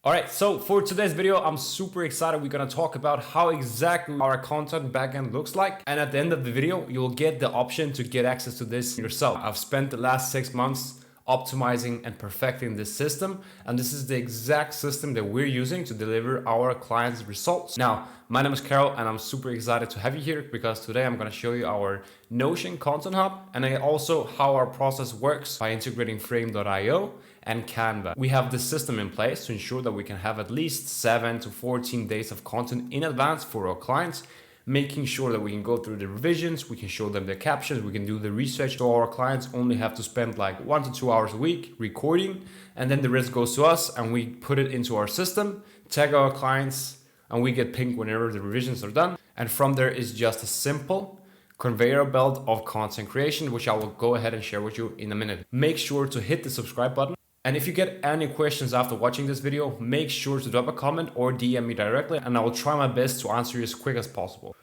All right, so for today's video, I'm super excited. We're gonna talk about how exactly our content backend looks like. And at the end of the video, you'll get the option to get access to this yourself. I've spent the last 6 months optimizing and perfecting this system. And this is the exact system that we're using to deliver our clients' results. Now, my name is Karol and I'm super excited to have you here because today I'm gonna show you our Notion Content Hub and also how our process works by integrating Frame.io and Canva. We have this system in place to ensure that we can have at least 7 to 14 days of content in advance for our clients, making sure that we can go through the revisions, we can show them the captions, we can do the research. So our clients only have to spend like 1 to 2 hours a week recording, and then the rest goes to us and we put it into our system, tag our clients, and we get pinged whenever the revisions are done. And from there is just a simple conveyor belt of content creation, which I will go ahead and share with you in a minute. Make sure to hit the subscribe button. And if you get any questions after watching this video, make sure to drop a comment or DM me directly and I will try my best to answer you as quick as possible.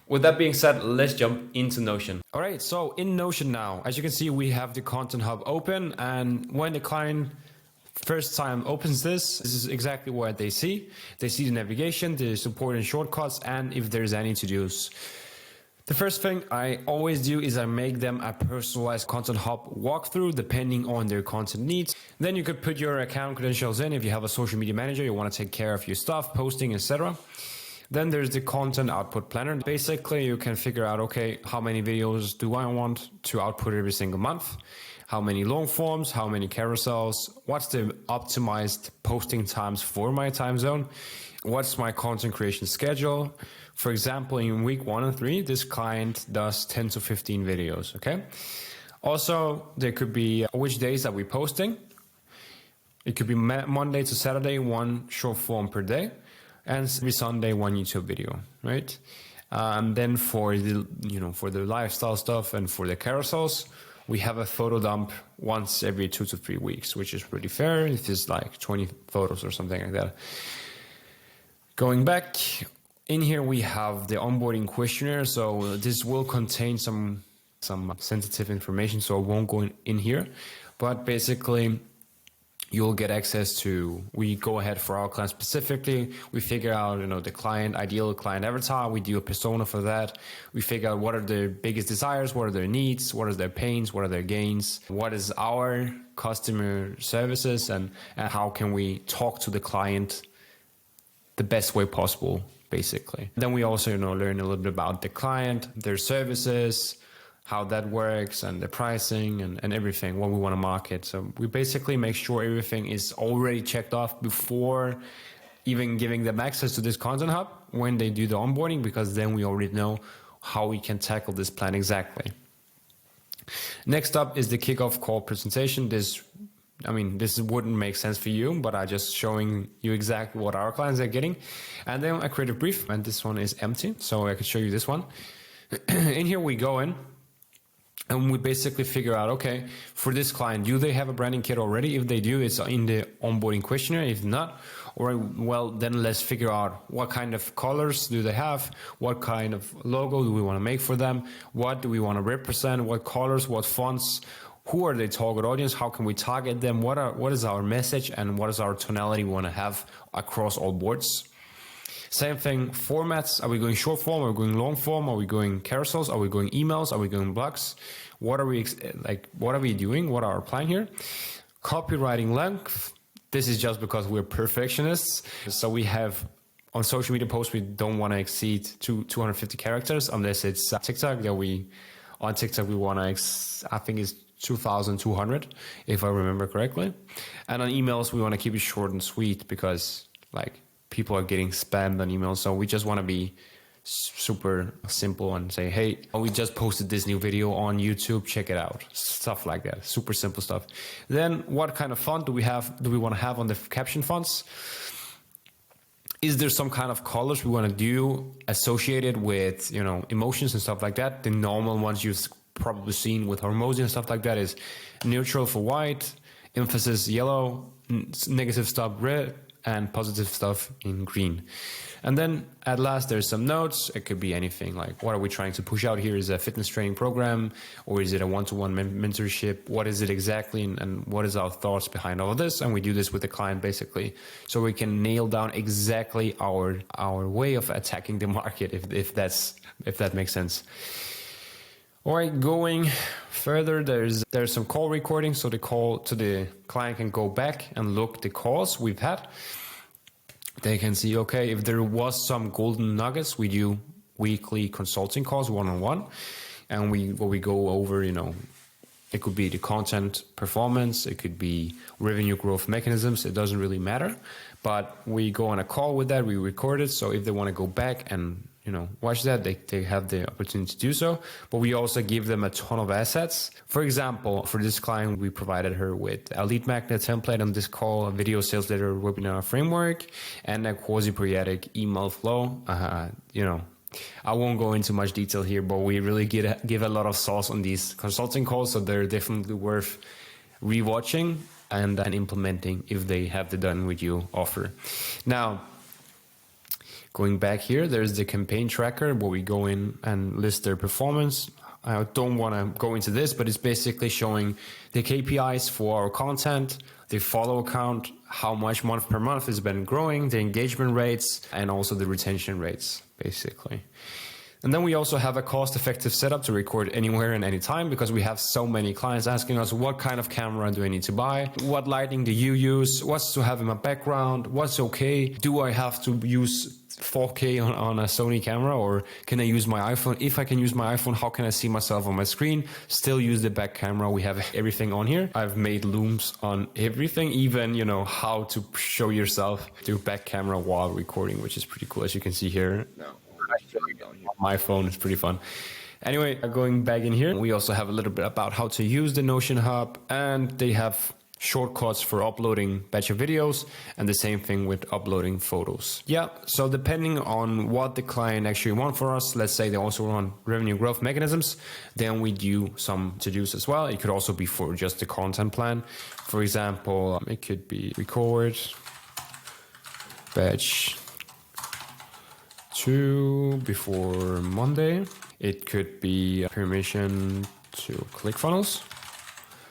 With that being said, let's jump into Notion. All right, so in Notion now, as you can see, we have the Content Hub open, and when the client first time opens this is exactly what they see. They see the navigation, the support and shortcuts, and if there's any to-dos. The first thing I always do is I make them a personalized Content Hub walkthrough depending on their content needs. Then you could put your account credentials in if you have a social media manager, you want to take care of your stuff, posting, etc. Then there's the content output planner. Basically, you can figure out, okay, how many videos do I want to output every single month? How many long forms, how many carousels, what's the optimized posting times for my time zone? What's my content creation schedule? For example, in week 1 and 3, this client does 10 to 15 videos, okay? Also, there could be which days that we're posting. It could be Monday to Saturday, 1 short form per day, and every Sunday, 1 YouTube video, right? And then for the, for the lifestyle stuff and for the carousels, we have a photo dump once every 2 to 3 weeks, which is pretty fair. It is like 20 photos or something like that. Going back, in here we have the onboarding questionnaire. So this will contain some sensitive information, so I won't go in here. But basically, you'll get access to, we go ahead for our client specifically. We figure out, the ideal client avatar. We do a persona for that. We figure out what are their biggest desires, what are their needs, what are their pains, what are their gains, what is our customer services, and how can we talk to the client the best way possible, basically. Then we also, learn a little bit about the client, their services, how that works, and the pricing and everything, what we want to market. So we basically make sure everything is already checked off before even giving them access to this Content Hub when they do the onboarding, because then we already know how we can tackle this plan exactly. Next up is the kickoff call presentation. This wouldn't make sense for you, but I'm just showing you exactly what our clients are getting. And then a creative brief, and this one is empty, so I can show you this one. In here we go in, and we basically figure out, okay, for this client, do they have a branding kit already? If they do, it's in the onboarding questionnaire. If not, well, then let's figure out what kind of colors do they have, what kind of logo do we want to make for them, what do we want to represent, what colors, what fonts, who are their target audience, how can we target them, what is our message, and what is our tonality we want to have across all boards. Same thing, formats. Are we going short form? Are we going long form? Are we going carousels? Are we going emails? Are we going blogs? What are we doing? What are our plan here? Copywriting length. This is just because we're perfectionists. So we have on social media posts, we don't want to exceed 250 characters unless it's TikTok on TikTok we want to, I think it's 2,200 if I remember correctly. And on emails, we want to keep it short and sweet because people are getting spammed on emails. So we just want to be super simple and say, hey, we just posted this new video on YouTube, check it out. Stuff like that, super simple stuff. Then what kind of font do we want to have on the caption fonts? Is there some kind of colors we want to do associated with, emotions and stuff like that? The normal ones you've probably seen with hormones and stuff like that is neutral for white, emphasis yellow, negative stuff red, and positive stuff in green. And then at last, there's some notes. It could be anything like, what are we trying to push out here? Is it a fitness training program, or is it a one-to-one mentorship? What is it exactly? And what is our thoughts behind all of this? And we do this with the client basically, so we can nail down exactly our way of attacking the market, if that makes sense. All right, going further, there's some call recordings, so the client can go back and look the calls we've had. They can see, okay, if there was some golden nuggets, we do weekly consulting calls one-on-one, and we go over, it could be the content performance, it could be revenue growth mechanisms, it doesn't really matter, but we go on a call with that, we record it, so if they want to go back and watch that, they have the opportunity to do so. But we also give them a ton of assets. For example, for this client, we provided her with a lead magnet template on this call, a video sales letter webinar framework, and a quasi-periodic email flow. I won't go into much detail here, but we really give a lot of sauce on these consulting calls, so they're definitely worth rewatching and implementing if they have the done with you offer. Now, going back here, there's the campaign tracker where we go in and list their performance. I don't want to go into this, but it's basically showing the KPIs for our content, the follow count, how much month per month has been growing, the engagement rates, and also the retention rates, basically. And then we also have a cost-effective setup to record anywhere and anytime, because we have so many clients asking us, what kind of camera do I need to buy? What lighting do you use? What's to have in my background? What's okay? Do I have to use 4K on a Sony camera, or can I use my iPhone? If I can use my iPhone, how can I see myself on my screen? Still use the back camera. We have everything on here. I've made looms on everything, even, how to show yourself through back camera while recording, which is pretty cool, as you can see here. No. My phone is pretty fun. Anyway, going back in here, we also have a little bit about how to use the Notion Hub, and they have shortcuts for uploading batch of videos, and the same thing with uploading photos. Yeah, so depending on what the client actually wants for us, let's say they also want revenue growth mechanisms, then we do some to-dos as well. It could also be for just the content plan. For example, it could be record batch 2 before Monday. It could be permission to ClickFunnels.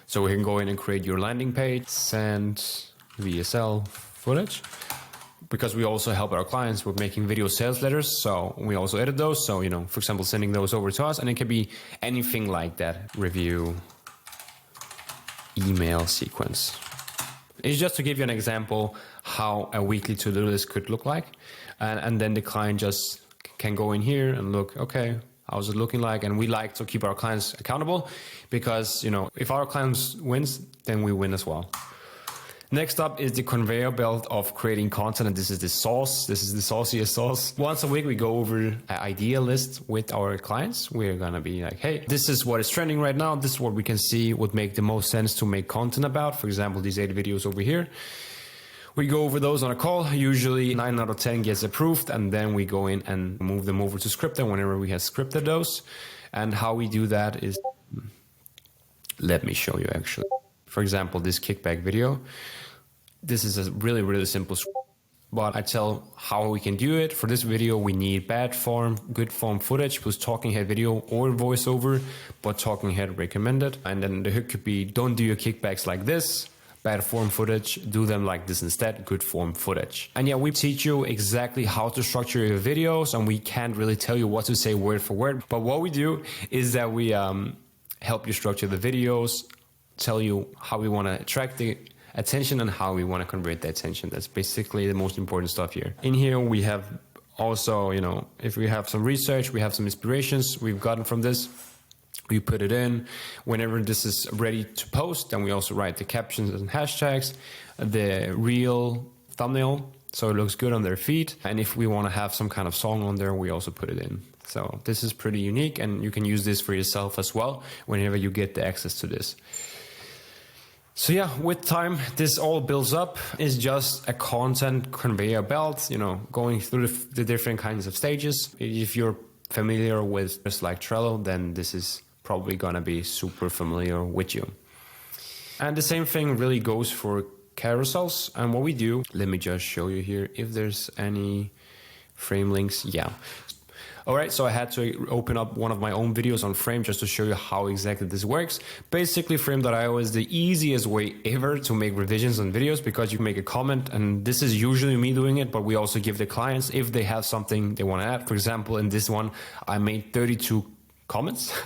So we can go in and create your landing page, send VSL footage, because we also help our clients with making video sales letters. So we also edit those. So, for example, sending those over to us, and it can be anything like that. Review email sequence. It's just to give you an example how a weekly to-do list could look like. And then the client just can go in here and look, okay, how's it looking like? And we like to keep our clients accountable, because, if our clients wins, then we win as well. Next up is the conveyor belt of creating content, and this is the sauce. This is the sauciest sauce. Once a week, we go over an idea list with our clients. We're gonna be like, hey, this is what is trending right now. This is what we can see would make the most sense to make content about. For example, these 8 videos over here. We go over those on a call. Usually 9 out of 10 gets approved, and then we go in and move them over to Scripted whenever we have scripted those. And how we do that is, let me show you actually. For example, this kickback video. This is a really, really simple script, but I tell how we can do it. For this video, we need bad form, good form footage plus talking head video or voiceover, but talking head recommended. And then the hook could be, don't do your kickbacks like this. Bad form footage, do them like this instead, good form footage. And yeah, we teach you exactly how to structure your videos, and we can't really tell you what to say word for word. But what we do is that we help you structure the videos, tell you how we want to attract the attention and how we want to convert the attention. That's basically the most important stuff here. In here, we have also, if we have some research, we have some inspirations we've gotten from this. We put it in. Whenever this is ready to post, then we also write the captions and hashtags, the real thumbnail, so it looks good on their feed. And if we want to have some kind of song on there, we also put it in. So this is pretty unique, and you can use this for yourself as well whenever you get the access to this. So yeah, with time, this all builds up. It's just a content conveyor belt, going through the different kinds of stages. If you're familiar with just like Trello, then this is probably gonna be super familiar with you. And the same thing really goes for carousels. And what we do, let me just show you here if there's any frame links. Yeah. All right, so I had to open up one of my own videos on Frame just to show you how exactly this works. Basically, Frame.io is the easiest way ever to make revisions on videos, because you make a comment, and this is usually me doing it, but we also give the clients if they have something they want to add. For example, in this one, I made 32 comments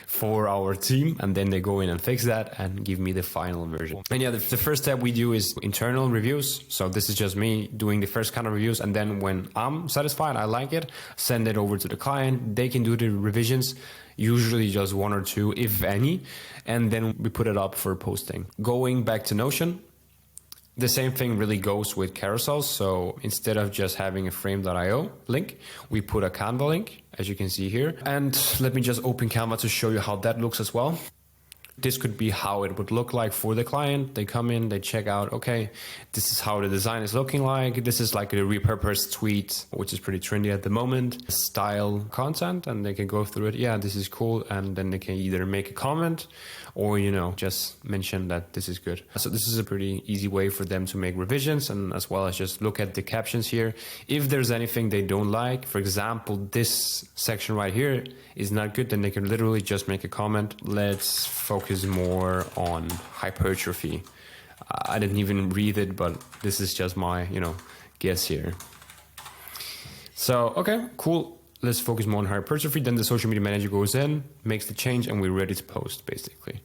for our team, and then they go in and fix that and give me the final version. And yeah, the first step we do is internal reviews. So this is just me doing the first kind of reviews, and then when I'm satisfied, I like it, send it over to the client. They can do the revisions, usually just 1 or 2 if any, and then we put it up for posting. Going back to Notion, the same thing really goes with carousels. So instead of just having a frame.io link, we put a Canva link, as you can see here. And let me just open Canva to show you how that looks as well. This could be how it would look like for the client. They come in, they check out, okay, this is how the design is looking like. This is like a repurposed tweet, which is pretty trendy at the moment, style content, and they can go through it. Yeah, this is cool. And then they can either make a comment or, you know, just mention that this is good. So this is a pretty easy way for them to make revisions, and as well as just look at the captions here. If there's anything they don't like, for example, this section right here is not good, then they can literally just make a comment. Let's focus more on hypertrophy. I didn't even read it, but this is just my, you know, guess here. So, okay, cool. Let's focus more on hypertrophy. Then the social media manager goes in, makes the change, and we're ready to post, basically.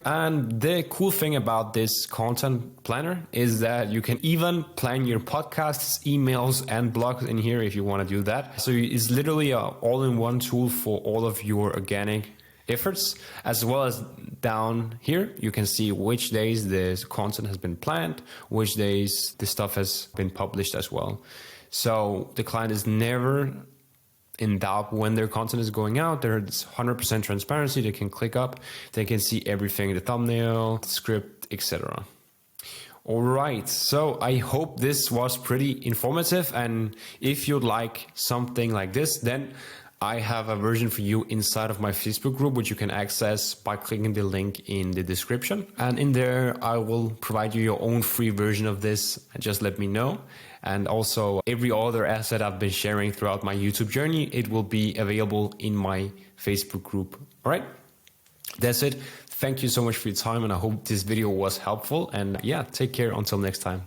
And the cool thing about this content planner is that you can even plan your podcasts, emails, and blogs in here if you want to do that. So it's literally an all-in-one tool for all of your organic efforts, as well as down here you can see which days the content has been planned, which days the stuff has been published as well. So the client is never in doubt when their content is going out. There's 100% transparency. They can click up, they can see everything, the thumbnail, the script, etc. All right, so I hope this was pretty informative, and if you'd like something like this, then I have a version for you inside of my Facebook group, which you can access by clicking the link in the description. And in there, I will provide you your own free version of this. Just let me know. And also every other asset I've been sharing throughout my YouTube journey, it will be available in my Facebook group. All right, that's it. Thank you so much for your time, and I hope this video was helpful. And yeah, take care until next time.